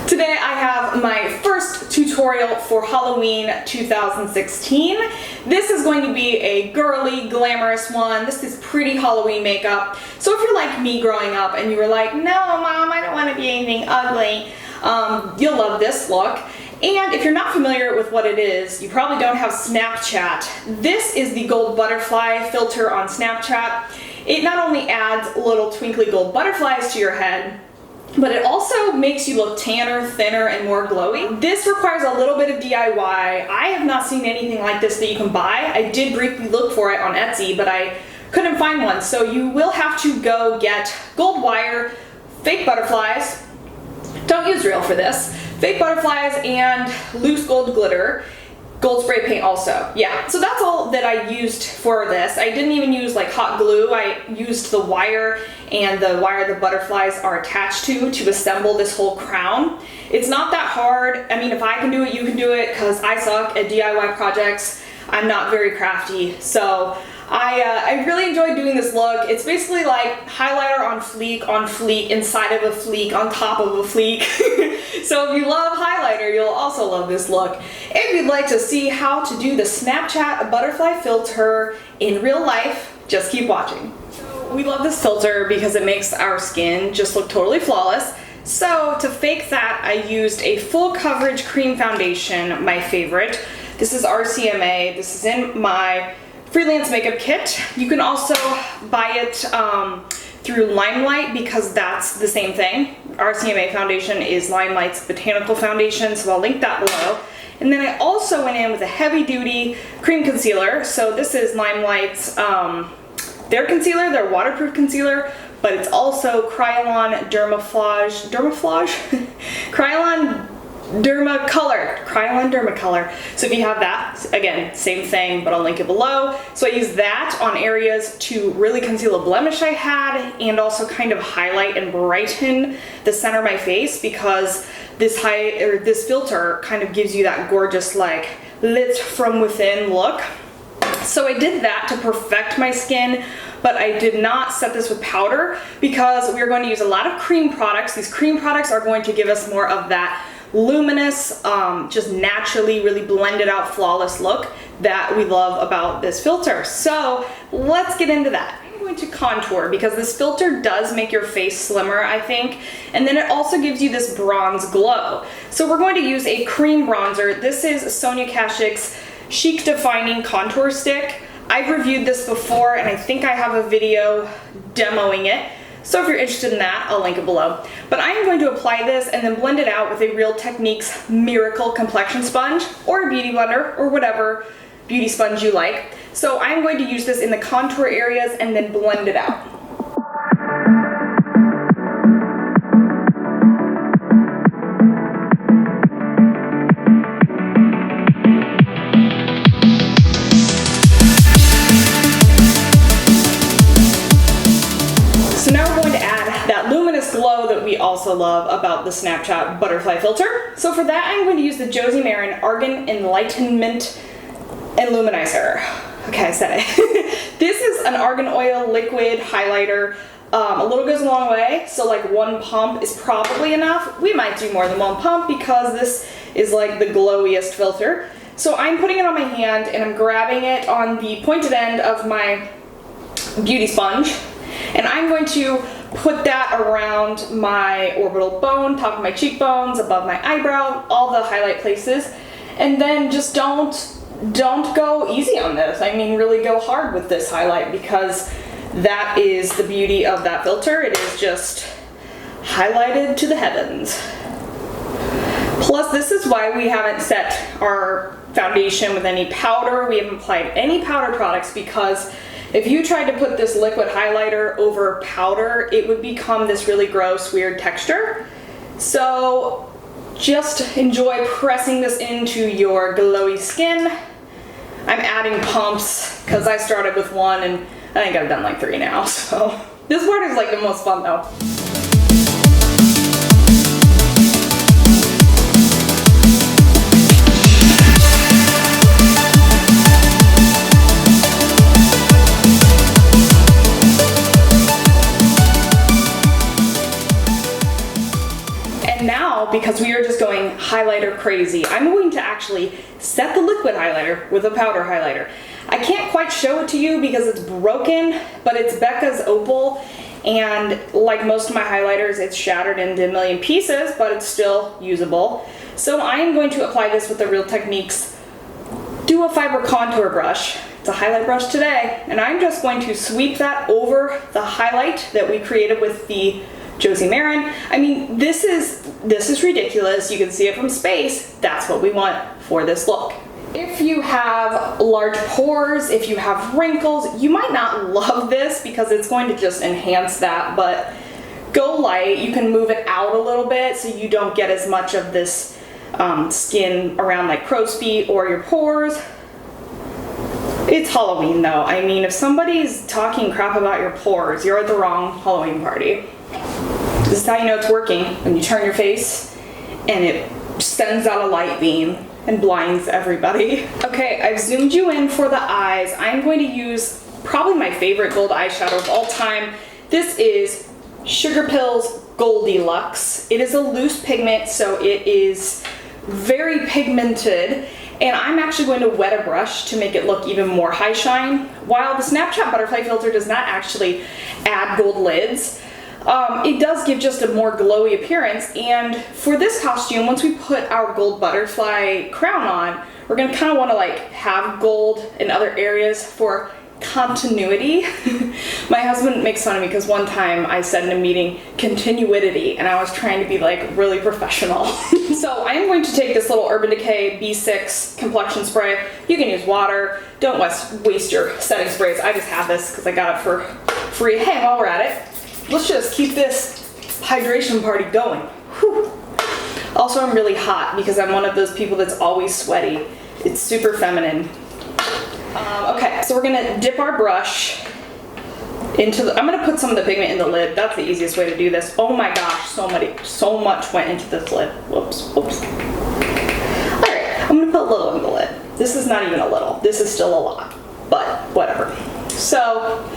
Today I have my first tutorial for Halloween 2016. This is going to be a girly, glamorous one. This is pretty Halloween makeup. So if you're like me growing up and you were like, no mom, I don't want to be anything ugly, you'll love this look. And if you're not familiar with what it is, you probably don't have Snapchat. This is the gold butterfly filter on Snapchat. It not only adds little twinkly gold butterflies to your head, but it also makes you look tanner, thinner, and more glowy. This requires a little bit of DIY. I have not seen anything like this that you can buy. I did briefly look for it on Etsy, but I couldn't find one. So you will have to go get gold wire, fake butterflies, don't use real for this, fake butterflies, and loose gold glitter. Gold spray paint also. Yeah, so that's all that I used for this. I didn't even use like hot glue. I used the wire and the wire the butterflies are attached to assemble this whole crown. It's not that hard. I mean, if I can do it, you can do it, because I suck at DIY projects. I'm not very crafty. So I really enjoyed doing this look. It's basically like highlighter on fleek, inside of a fleek, on top of a fleek. So if you love highlighter, you'll also love this look. If you'd like to see how to do the Snapchat butterfly filter in real life, just keep watching. We love this filter because it makes our skin just look totally flawless. So to fake that, I used a full coverage cream foundation, my favorite. This is RCMA. This is in my freelance makeup kit. You can also buy it through Limelight, because that's the same thing. RCMA foundation is Limelight's botanical foundation, so I'll link that below. And then I also went in with a heavy duty cream concealer. So this is Limelight's, their concealer, their waterproof concealer, but it's also Kryolan Kryolan Dermacolor. So if you have that, again, same thing, but I'll link it below. So I used that on areas to really conceal a blemish I had, and also kind of highlight and brighten the center of my face, because this filter kind of gives you that gorgeous, like, lit from within look. So I did that to perfect my skin, but I did not set this with powder, because we are going to use a lot of cream products. These cream products are going to give us more of that luminous, just naturally really blended out flawless look that we love about this filter. So let's get into that. I'm going to contour, because this filter does make your face slimmer, I think, and then it also gives you this bronze glow. So we're going to use a cream bronzer. This is Sonia Kashuk's Chic Defining Contour Stick. I've reviewed this before, and I think I have a video demoing it. So if you're interested in that, I'll link it below. But I am going to apply this and then blend it out with a Real Techniques Miracle Complexion Sponge, or a beauty blender, or whatever beauty sponge you like. So I'm going to use this in the contour areas and then blend it out. Glow that we also love about the Snapchat butterfly filter. So for that, I'm going to use the Josie Maran Argan Enlightenment Illuminizer. Okay, I said it. This is an argan oil liquid highlighter. A little goes a long way, so like one pump is probably enough. We might do more than one pump, because this is like the glowiest filter. So I'm putting it on my hand, and I'm grabbing it on the pointed end of my beauty sponge, and I'm going to put that around my orbital bone, top of my cheekbones, above my eyebrow, all the highlight places. And then just don't go easy on this. I mean, really go hard with this highlight, because that is the beauty of that filter. It is just highlighted to the heavens. Plus, this is why we haven't set our foundation with any powder. We haven't applied any powder products, because if you tried to put this liquid highlighter over powder, it would become this really gross, weird texture. So just enjoy pressing this into your glowy skin. I'm adding pumps, because I started with one, and I think I've done like 3 now. So this part is like the most fun though. And now, because we are just going highlighter crazy, I'm going to actually set the liquid highlighter with a powder highlighter. I can't quite show it to you because it's broken, but it's Becca's Opal, and like most of my highlighters, it's shattered into a million pieces, but it's still usable. So I am going to apply this with the Real Techniques Duo Fiber Contour Brush. It's a highlight brush today, and I'm just going to sweep that over the highlight that we created with the Josie Maran. I mean, this is ridiculous. You can see it from space. That's what we want for this look. If you have large pores, if you have wrinkles, you might not love this because it's going to just enhance that, but go light. You can move it out a little bit so you don't get as much of this skin around like crow's feet or your pores. It's Halloween though. I mean, if somebody's talking crap about your pores, you're at the wrong Halloween party. This is how you know it's working, when you turn your face and it sends out a light beam and blinds everybody. Okay, I've zoomed you in for the eyes. I'm going to use probably my favorite gold eyeshadow of all time. This is Sugar Pills Goldilux. It is a loose pigment, so it is very pigmented, and I'm actually going to wet a brush to make it look even more high shine. While the Snapchat Butterfly filter does not actually add gold lids, it does give just a more glowy appearance, and for this costume, once we put our gold butterfly crown on, we're gonna kind of want to like have gold in other areas for continuity. My husband makes fun of me because one time I said in a meeting continuity, and I was trying to be like really professional. So I am going to take this little Urban Decay B6 complexion spray. You can use water. Don't waste your setting sprays. I just have this because I got it for free. Hey, while we're at it, let's just keep this hydration party going. Whew. Also, I'm really hot because I'm one of those people that's always sweaty. It's super feminine. Okay, so we're gonna dip our brush into the, I'm gonna put some of the pigment in the lid. That's the easiest way to do this. Oh my gosh, so much went into this lid. Whoops. All right, I'm gonna put a little in the lid. This is not even a little. This is still a lot, but whatever. So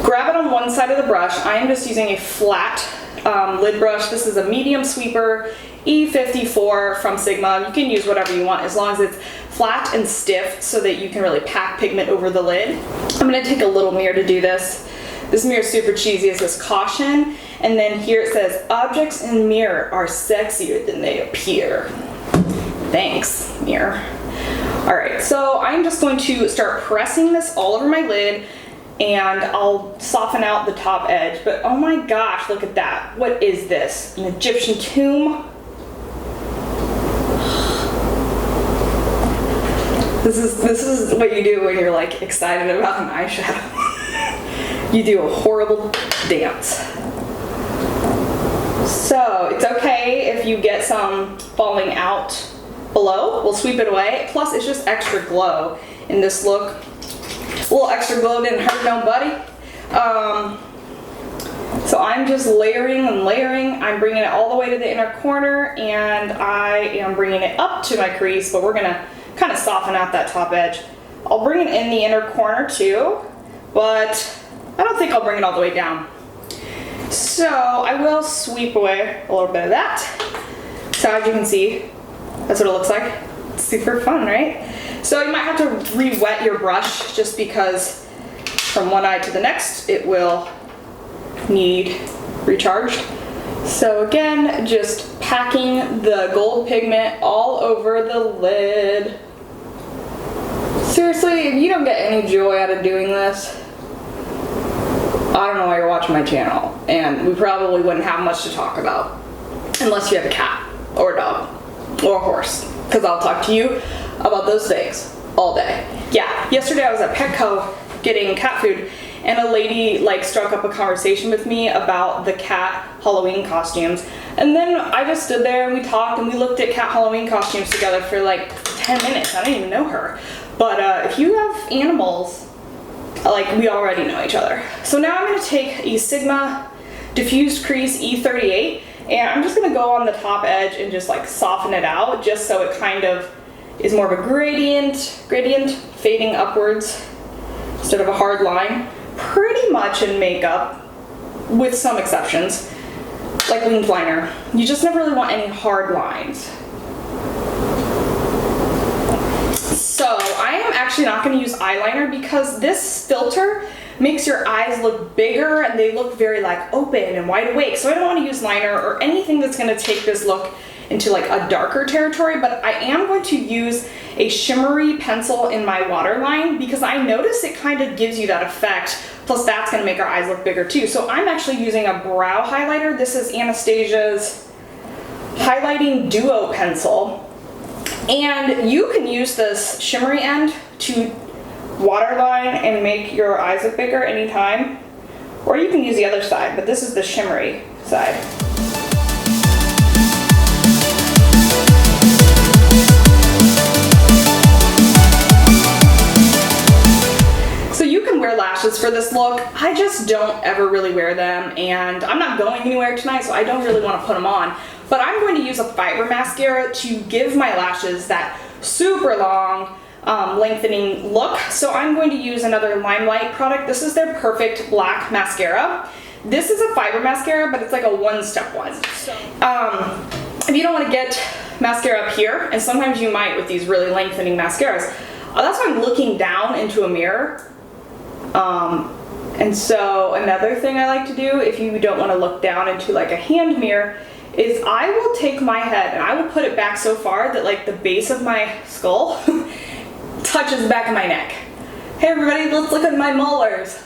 grab it on one side of the brush. I am just using a flat lid brush. This is a medium sweeper E54 from Sigma. You can use whatever you want as long as it's flat and stiff so that you can really pack pigment over the lid. I'm going to take a little mirror to do this. This mirror is super cheesy. It says caution, and then here it says objects in mirror are sexier than they appear. Thanks, mirror. Alright, so I'm just going to start pressing this all over my lid, and I'll soften out the top edge. But oh my gosh, look at that. What is this? An Egyptian tomb? This is what you do when you're like excited about an eyeshadow. You do a horrible dance. So it's okay if you get some falling out below. We'll sweep it away. Plus it's just extra glow in this look. A little extra glow didn't hurt nobody. So I'm just layering and layering. I'm bringing it all the way to the inner corner, and I am bringing it up to my crease, but we're gonna kind of soften out that top edge. I'll bring it in the inner corner too, but I don't think I'll bring it all the way down. So I will sweep away a little bit of that. So as you can see, that's what it looks like. It's super fun, right? So you might have to re-wet your brush just because from one eye to the next it will need recharged. So again, just packing the gold pigment all over the lid. Seriously, if you don't get any joy out of doing this, I don't know why you're watching my channel, and we probably wouldn't have much to talk about unless you have a cat or a dog or a horse, because I'll talk to you about those things all day. Yeah, yesterday I was at Petco getting cat food, and a lady like struck up a conversation with me about the cat Halloween costumes, and then I just stood there and we talked and we looked at cat Halloween costumes together for like 10 minutes. I didn't even know her, but if you have animals, like, we already know each other. So now I'm going to take a Sigma diffused crease E38, and I'm just going to go on the top edge and just like soften it out just so it kind of is more of a gradient fading upwards instead of a hard line. Pretty much in makeup, with some exceptions, like winged liner. You just never really want any hard lines. So I am actually not going to use eyeliner because this filter makes your eyes look bigger and they look very like open and wide awake. So I don't want to use liner or anything that's going to take this look into like a darker territory, but I am going to use a shimmery pencil in my waterline because I notice it kind of gives you that effect. Plus that's going to make our eyes look bigger too. So I'm actually using a brow highlighter. This is Anastasia's highlighting duo pencil. And you can use this shimmery end to waterline and make your eyes look bigger anytime. Or you can use the other side, but this is the shimmery side. So you can wear lashes for this look. I just don't ever really wear them, and I'm not going anywhere tonight, so I don't really want to put them on. But I'm going to use a fiber mascara to give my lashes that super long, lengthening look. So I'm going to use another Limelight product. This is their Perfect Black Mascara. This is a fiber mascara, but it's like a one-step one. So, if you don't want to get mascara up here, and sometimes you might with these really lengthening mascaras, that's why I'm looking down into a mirror. And so another thing I like to do, if you don't want to look down into like a hand mirror, is I will take my head and I will put it back so far that like the base of my skull touches the back of my neck. Hey everybody, let's look at my molars.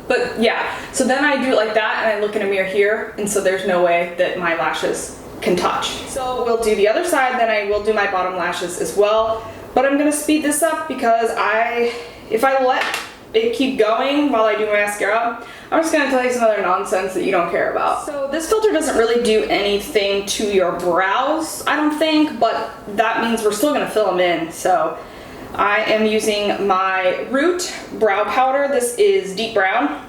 But yeah, so then I do it like that and I look in a mirror here, and so there's no way that my lashes can touch. So we'll do the other side, then I will do my bottom lashes as well. But I'm gonna speed this up because if I let it keep going while I do my mascara, I'm just gonna tell you some other nonsense that you don't care about. So this filter doesn't really do anything to your brows, I don't think, but that means we're still gonna fill them in. So I am using my Root brow powder. This is deep brown,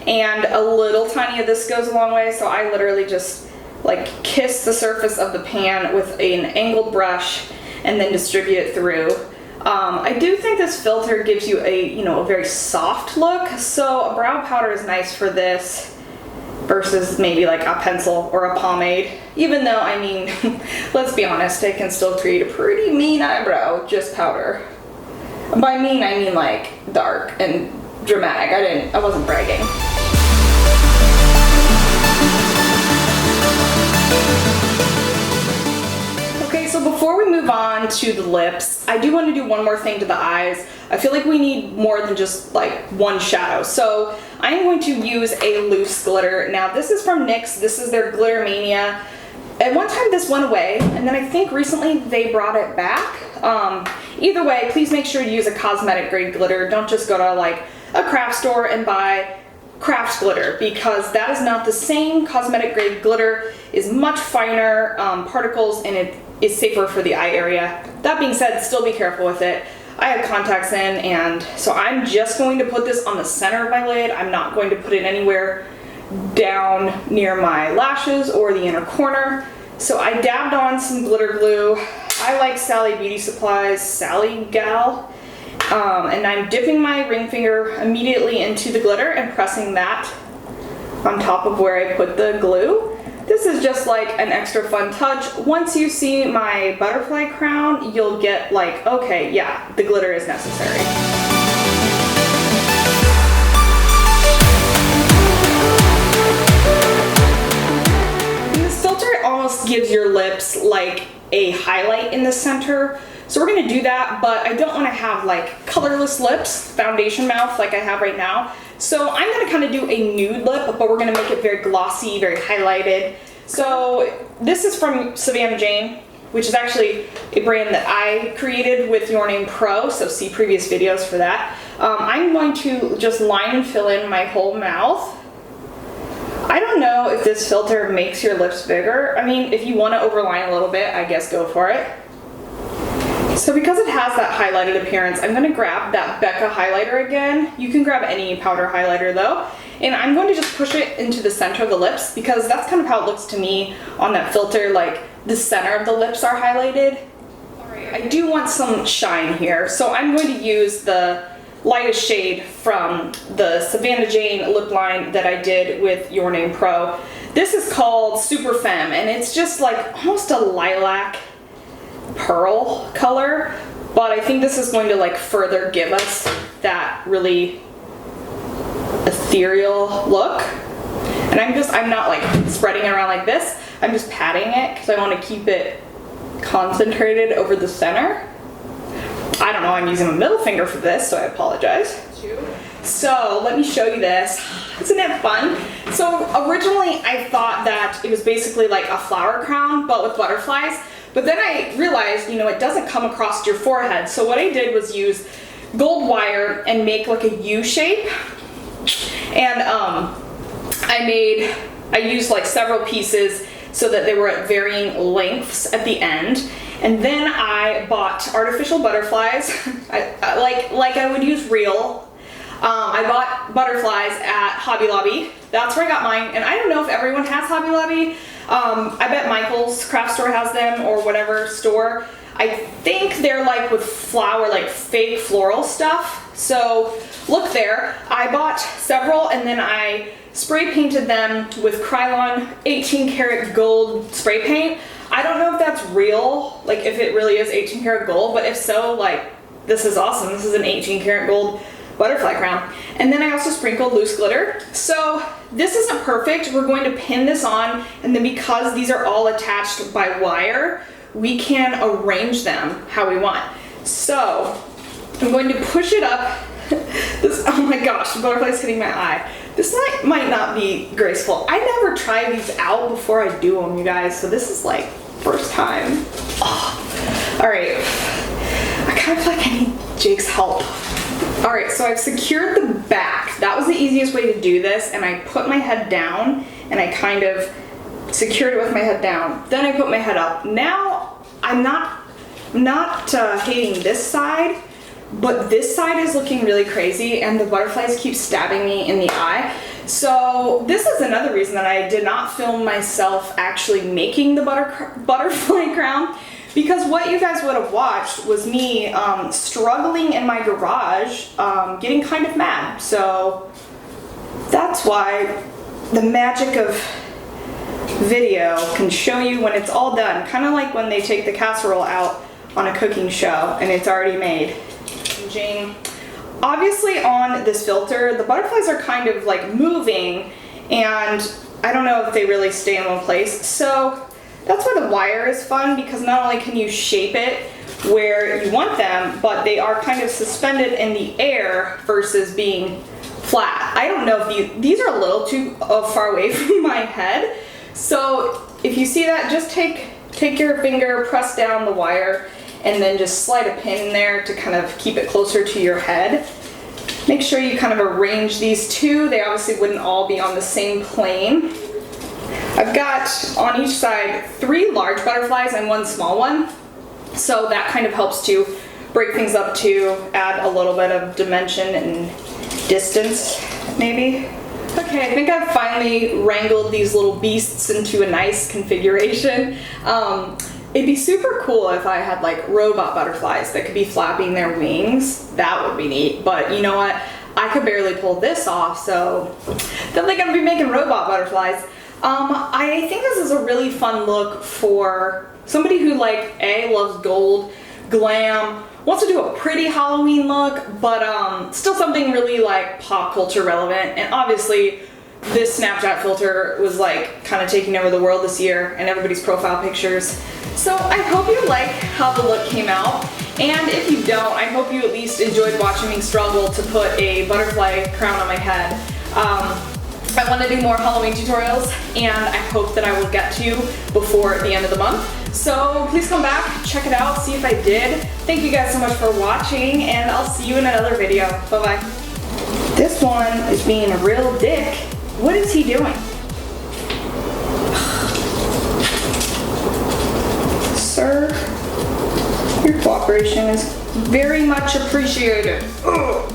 and a little tiny of this goes a long way. So I literally just like kiss the surface of the pan with an angled brush and then distribute it through. I do think this filter gives you a very soft look, so a brow powder is nice for this versus maybe like a pencil or a pomade. Even though, I mean, let's be honest, it can still create a pretty mean eyebrow, just powder. By mean, I mean like dark and dramatic. I wasn't bragging. So before we move on to the lips, I do want to do one more thing to the eyes. I feel like we need more than just like one shadow. So I'm going to use a loose glitter. Now this is from NYX. This is their Glitter Mania. At one time this went away, and then I think recently they brought it back. Either way, please make sure to use a cosmetic grade glitter. Don't just go to like a craft store and buy craft glitter, because that is not the same. Cosmetic grade glitter is much finer particles, and it is safer for the eye area. That being said, still be careful with it. I have contacts in, and so I'm just going to put this on the center of my lid. I'm not going to put it anywhere down near my lashes or the inner corner. So I dabbed on some glitter glue. I like Sally Beauty Supply's Sally Gal. And I'm dipping my ring finger immediately into the glitter and pressing that on top of where I put the glue. This is just like an extra fun touch. Once you see my butterfly crown, you'll get like, okay, yeah, the glitter is necessary. And this filter almost gives your lips like a highlight in the center. So we're gonna do that, but I don't wanna have like colorless lips, foundation mouth like I have right now. So I'm gonna kind of do a nude lip, but we're gonna make it very glossy, very highlighted. So this is from Savannah Jane, which is actually a brand that I created with Your Name Pro, so see previous videos for that. I'm going to just line and fill in my whole mouth. I don't know if this filter makes your lips bigger. I mean, if you wanna overline a little bit, I guess go for it. So because it has that highlighted appearance, I'm going to grab that Becca highlighter again. You can grab any powder highlighter though. And I'm going to just push it into the center of the lips, because that's kind of how it looks to me on that filter, like the center of the lips are highlighted. Alright, I do want some shine here, so I'm going to use the lightest shade from the Savannah Jane lip line that I did with Your Name Pro. This is called Super Femme, and it's just like almost a lilac pearl color, but I think this is going to like further give us that really ethereal look. And I'm not like spreading it around like this, I'm just patting it because I want to keep it concentrated over the center. I don't know, I'm using my middle finger for this, so I apologize. So let me show you this. Isn't it fun? So originally I thought that it was basically like a flower crown, but with butterflies. But then I realized, you know, it doesn't come across your forehead. So what I did was use gold wire and make like a U shape. And I used like several pieces so that they were at varying lengths at the end. And then I bought artificial butterflies, like I would use real. I bought butterflies at Hobby Lobby. That's where I got mine. And I don't know if everyone has Hobby Lobby. I bet Michael's craft store has them, or whatever store. I think they're like with flower, like fake floral stuff. So look there. I bought several and then I spray painted them with Krylon 18 karat gold spray paint. I don't know if that's real, like if it really is 18 karat gold, but if so, like this is awesome. This is an 18 karat gold butterfly crown. And then I also sprinkled loose glitter. So this isn't perfect. We're going to pin this on, and then because these are all attached by wire, we can arrange them how we want. So I'm going to push it up. Oh my gosh, the butterfly's hitting my eye. This might not be graceful. I never try these out before I do them, you guys, so this is like first time. Oh. All right, I kind of feel like I need Jake's help. All right, so I've secured the back. That was the easiest way to do this, and I put my head down and I kind of secured it with my head down. Then I put my head up. Now I'm not hating this side, but this side is looking really crazy and the butterflies keep stabbing me in the eye. So this is another reason that I did not film myself actually making the butterfly crown, because what you guys would have watched was me struggling in my garage, getting kind of mad. So that's why the magic of video can show you when it's all done, kind of like when they take the casserole out on a cooking show and it's already made. Obviously on this filter, the butterflies are kind of like moving, and I don't know if they really stay in one place. So that's why the wire is fun, because not only can you shape it where you want them, but they are kind of suspended in the air versus being flat. I don't know if these are a little too far away from my head. So if you see that, just take your finger, press down the wire, and then just slide a pin in there to kind of keep it closer to your head. Make sure you kind of arrange these two. They obviously wouldn't all be on the same plane. I've got on each side 3 large butterflies and 1 small one. So that kind of helps to break things up, to add a little bit of dimension and distance, maybe. Okay, I think I've finally wrangled these little beasts into a nice configuration. It'd be super cool if I had like robot butterflies that could be flapping their wings. That would be neat, but you know what? I could barely pull this off, so don't think I'm gonna be making robot butterflies. I think this is a really fun look for somebody who like loves gold, glam, wants to do a pretty Halloween look, but still something really like pop culture relevant. And obviously this Snapchat filter was like kind of taking over the world this year, and everybody's profile pictures. So I hope you like how the look came out, and if you don't, I hope you at least enjoyed watching me struggle to put a butterfly crown on my head. I want to do more Halloween tutorials, and I hope that I will get to before the end of the month. So please come back, check it out, see if I did. Thank you guys so much for watching, and I'll see you in another video. Bye-bye. This one is being a real dick. What is he doing? Sir, your cooperation is very much appreciated. Ugh.